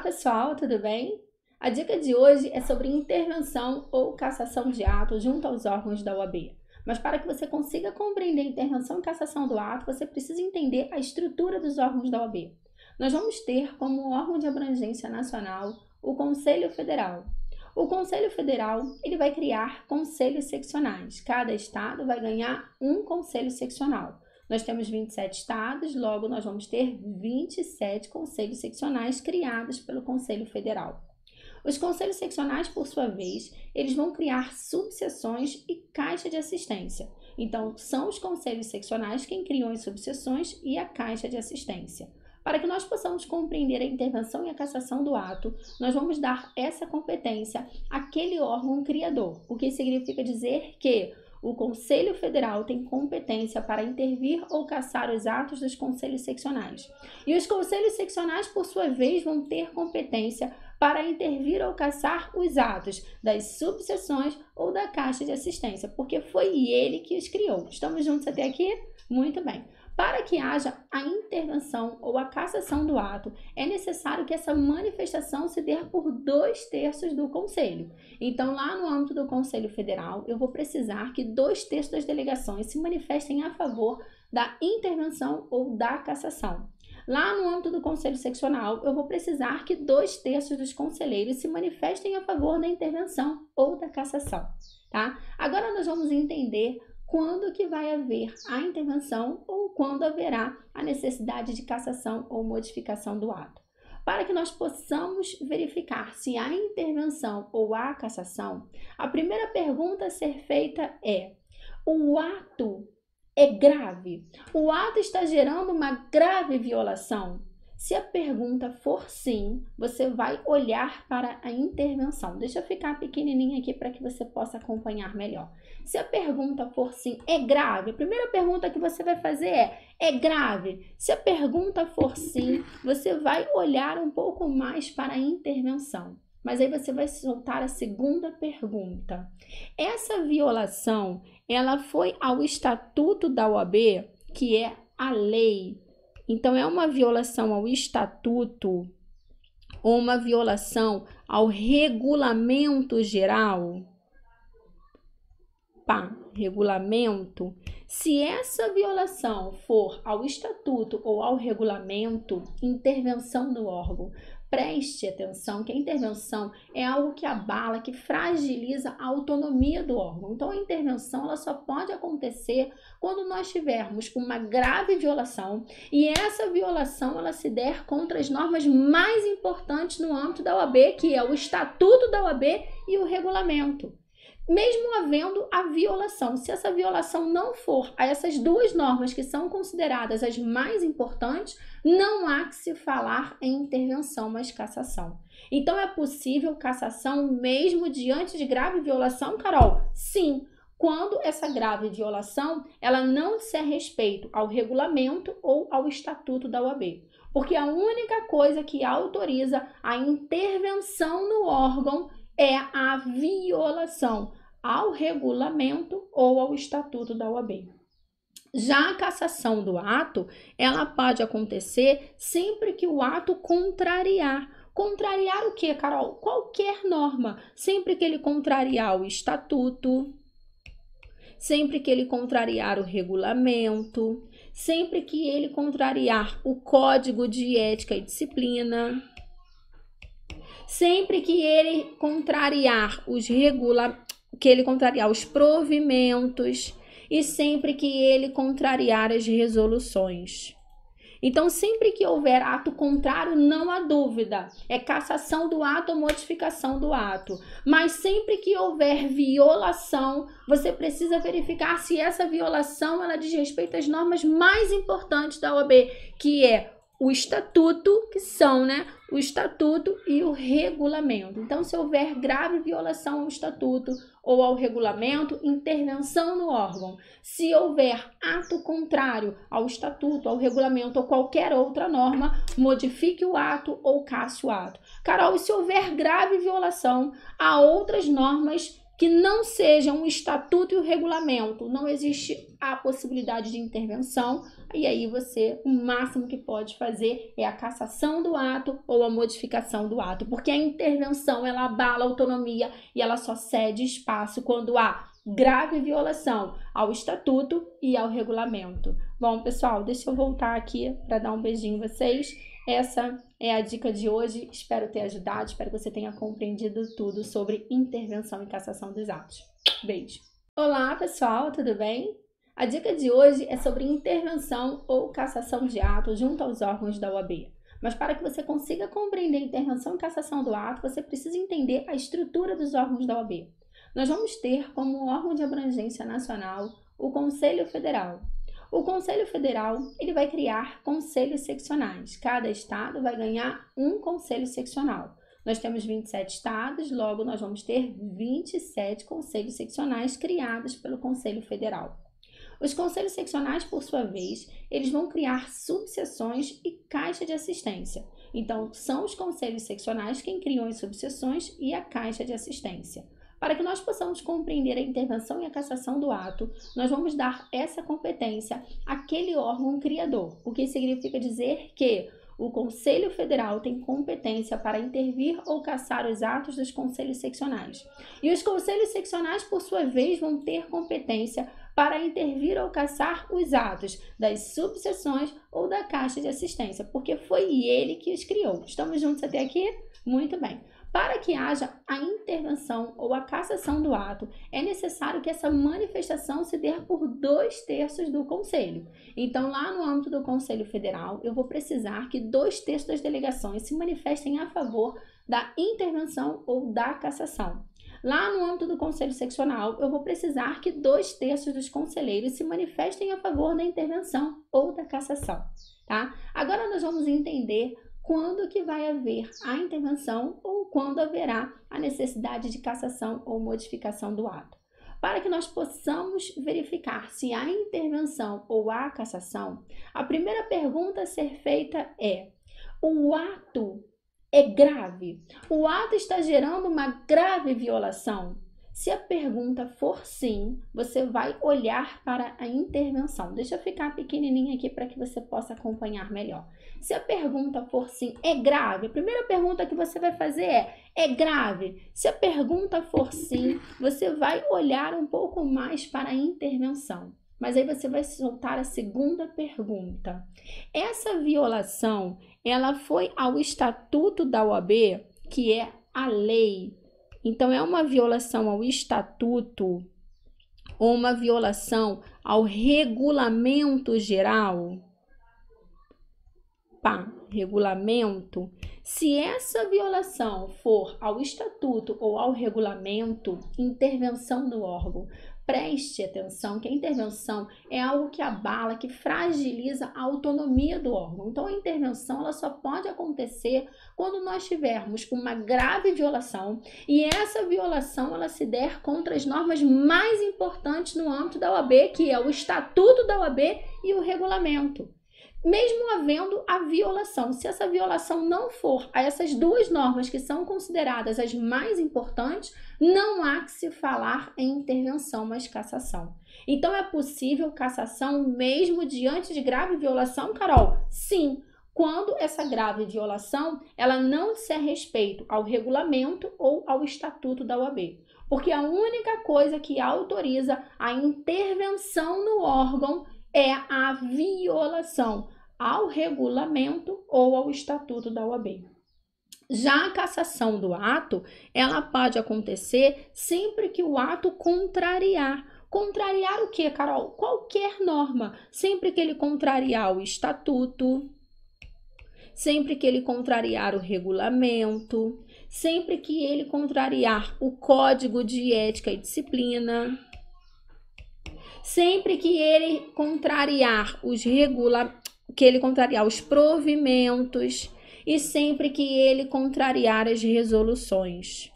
pessoal, tudo bem? A dica de hoje é sobre intervenção ou cassação de ato junto aos órgãos da OAB. Mas para que você consiga compreender a intervenção e cassação do ato, você precisa entender a estrutura dos órgãos da OAB. Nós vamos ter como órgão de abrangência nacional o Conselho Federal. O Conselho Federal ele vai criar conselhos seccionais. Cada estado vai ganhar um conselho seccional. Nós temos 27 estados, logo nós vamos ter 27 conselhos seccionais criados pelo Conselho Federal. Os conselhos seccionais, por sua vez, eles vão criar subseções e caixa de assistência. Então, são os conselhos seccionais quem criam as subseções e a caixa de assistência. Para que nós possamos compreender a intervenção e a cassação do ato, nós vamos dar essa competência àquele órgão criador, o que significa dizer que o Conselho Federal tem competência para intervir ou cassar os atos dos conselhos seccionais. E os conselhos seccionais, por sua vez, vão ter competência para intervir ou cassar os atos das subseções ou da caixa de assistência, porque foi ele que os criou. Estamos juntos até aqui? Muito bem. Para que haja a intervenção ou a cassação do ato, é necessário que essa manifestação se dê por 2/3 do Conselho. Então, lá no âmbito do Conselho Federal, eu vou precisar que 2/3 das delegações se manifestem a favor da intervenção ou da cassação. Lá no âmbito do Conselho Seccional, eu vou precisar que 2/3 dos conselheiros se manifestem a favor da intervenção ou da cassação, tá? Agora nós vamos entender quando que vai haver a intervenção ou quando haverá a necessidade de cassação ou modificação do ato. Para que nós possamos verificar se há intervenção ou há cassação, a primeira pergunta a ser feita é: o ato é grave? O ato está gerando uma grave violação? Se a pergunta for sim, você vai olhar para a intervenção. Deixa eu ficar pequenininha aqui para que você possa acompanhar melhor. Se a pergunta for sim, é grave? A primeira pergunta que você vai fazer é grave? Se a pergunta for sim, você vai olhar um pouco mais para a intervenção. Mas aí você vai soltar a segunda pergunta. Essa violação, ela foi ao Estatuto da OAB, que é a lei. Então, é uma violação ao Estatuto ou uma violação ao Regulamento Geral? Regulamento. Se essa violação for ao Estatuto ou ao Regulamento, intervenção do órgão. Preste atenção que a intervenção é algo que abala, que fragiliza a autonomia do órgão. Então, a intervenção ela só pode acontecer quando nós tivermos uma grave violação e essa violação ela se der contra as normas mais importantes no âmbito da OAB, que é o Estatuto da OAB e o Regulamento. Mesmo havendo a violação, se essa violação não for a essas duas normas que são consideradas as mais importantes, não há que se falar em intervenção, mas cassação. Então, é possível cassação mesmo diante de grave violação, Carol? Sim, quando essa grave violação ela não disser respeito ao regulamento ou ao estatuto da OAB. Porque a única coisa que autoriza a intervenção no órgão é a violação ao regulamento ou ao estatuto da OAB. Já a cassação do ato, ela pode acontecer sempre que o ato contrariar. Contrariar o que, Carol? Qualquer norma. Sempre que ele contrariar o estatuto, sempre que ele contrariar o regulamento, sempre que ele contrariar o Código de Ética e Disciplina, sempre que ele contrariar os provimentos e sempre que ele contrariar as resoluções. Então, sempre que houver ato contrário, não há dúvida, é cassação do ato ou modificação do ato. Mas sempre que houver violação, você precisa verificar se essa violação ela diz respeito às normas mais importantes da OAB, que é o estatuto, que são, o estatuto e o regulamento. Então, se houver grave violação ao estatuto ou ao regulamento, intervenção no órgão. Se houver ato contrário ao estatuto, ao regulamento ou qualquer outra norma, modifique o ato ou casse o ato. Carol, e se houver grave violação a outras normas que não sejam o estatuto e o regulamento, não existe a possibilidade de intervenção, e aí você, o máximo que pode fazer é a cassação do ato ou a modificação do ato, porque a intervenção, ela abala a autonomia e ela só cede espaço quando há grave violação ao estatuto e ao regulamento. Bom, pessoal, deixa eu voltar aqui para dar um beijinho em vocês. Essa é a dica de hoje, espero ter ajudado, espero que você tenha compreendido tudo sobre intervenção e cassação dos atos. Beijo! Olá, pessoal, tudo bem? A dica de hoje é sobre intervenção ou cassação de ato junto aos órgãos da OAB. Mas para que você consiga compreender intervenção e cassação do ato, você precisa entender a estrutura dos órgãos da OAB. Nós vamos ter como órgão de abrangência nacional o Conselho Federal. O Conselho Federal, ele vai criar conselhos seccionais. Cada estado vai ganhar um conselho seccional. Nós temos 27 estados, logo nós vamos ter 27 conselhos seccionais criados pelo Conselho Federal. Os conselhos seccionais, por sua vez, eles vão criar subseções e caixa de assistência. Então, são os conselhos seccionais quem criam as subseções e a caixa de assistência. Para que nós possamos compreender a intervenção e a cassação do ato, nós vamos dar essa competência àquele órgão criador, o que significa dizer que o Conselho Federal tem competência para intervir ou cassar os atos dos conselhos seccionais. E os conselhos seccionais, por sua vez, vão ter competência para intervir ou cassar os atos das subseções ou da caixa de assistência, porque foi ele que os criou. Estamos juntos até aqui? Muito bem. Para que haja a intervenção ou a cassação do ato, é necessário que essa manifestação se dê por 2/3 do Conselho. Então, lá no âmbito do Conselho Federal, eu vou precisar que 2/3 das delegações se manifestem a favor da intervenção ou da cassação. Lá no âmbito do Conselho Seccional, eu vou precisar que 2/3 dos conselheiros se manifestem a favor da intervenção ou da cassação, tá? Agora nós vamos entender quando que vai haver a intervenção ou quando haverá a necessidade de cassação ou modificação do ato. Para que nós possamos verificar se há intervenção ou há cassação, a primeira pergunta a ser feita é: o ato é grave? O ato está gerando uma grave violação? Se a pergunta for sim, você vai olhar para a intervenção. Deixa eu ficar pequenininha aqui para que você possa acompanhar melhor. Se a pergunta for sim, é grave? A primeira pergunta que você vai fazer é grave? Se a pergunta for sim, você vai olhar um pouco mais para a intervenção. Mas aí você vai soltar a segunda pergunta. Essa violação, ela foi ao estatuto da OAB, que é a lei. Então, é uma violação ao estatuto ou uma violação ao regulamento geral? Regulamento. Se essa violação for ao estatuto ou ao regulamento, intervenção do órgão. Preste atenção que a intervenção é algo que abala, que fragiliza a autonomia do órgão. Então, a intervenção ela só pode acontecer quando nós tivermos uma grave violação e essa violação ela se der contra as normas mais importantes no âmbito da OAB, que é o Estatuto da OAB e o regulamento. Mesmo havendo a violação, se essa violação não for a essas duas normas que são consideradas as mais importantes, não há que se falar em intervenção, mas cassação. Então, é possível cassação mesmo diante de grave violação, Carol? Sim, quando essa grave violação ela não disser respeito ao regulamento ou ao estatuto da OAB. Porque a única coisa que autoriza a intervenção no órgão é a violação ao regulamento ou ao estatuto da OAB. Já a cassação do ato, ela pode acontecer sempre que o ato contrariar. Contrariar o que, Carol? Qualquer norma. Sempre que ele contrariar o estatuto, sempre que ele contrariar o regulamento, sempre que ele contrariar o Código de Ética e Disciplina, sempre que ele contrariar os provimentos e sempre que ele contrariar as resoluções.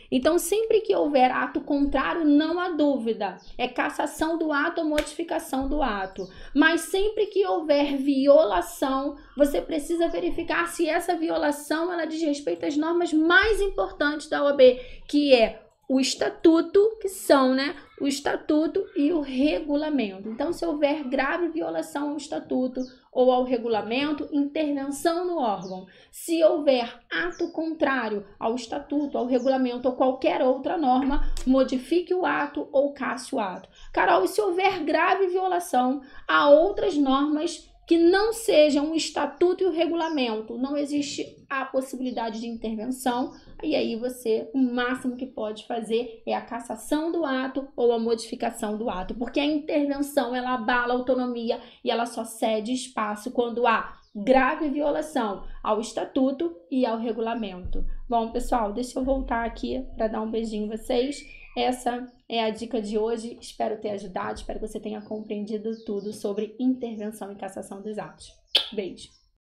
Então, sempre que houver ato contrário, não há dúvida, é cassação do ato ou modificação do ato. Mas sempre que houver violação, você precisa verificar se essa violação ela diz respeito às normas mais importantes da OAB, que é o estatuto, que são, o estatuto e o regulamento. Então, se houver grave violação ao estatuto ou ao regulamento, intervenção no órgão. Se houver ato contrário ao estatuto, ao regulamento ou qualquer outra norma, modifique o ato ou casse o ato. Carol, e se houver grave violação a outras normas que não sejam o estatuto e o regulamento, não existe a possibilidade de intervenção, e aí você, o máximo que pode fazer é a cassação do ato ou a modificação do ato, porque a intervenção, ela abala a autonomia e ela só cede espaço quando há grave violação ao estatuto e ao regulamento. Bom, pessoal, deixa eu voltar aqui para dar um beijinho em vocês. Essa é a dica de hoje, espero ter ajudado, espero que você tenha compreendido tudo sobre intervenção e cassação dos atos. Beijo!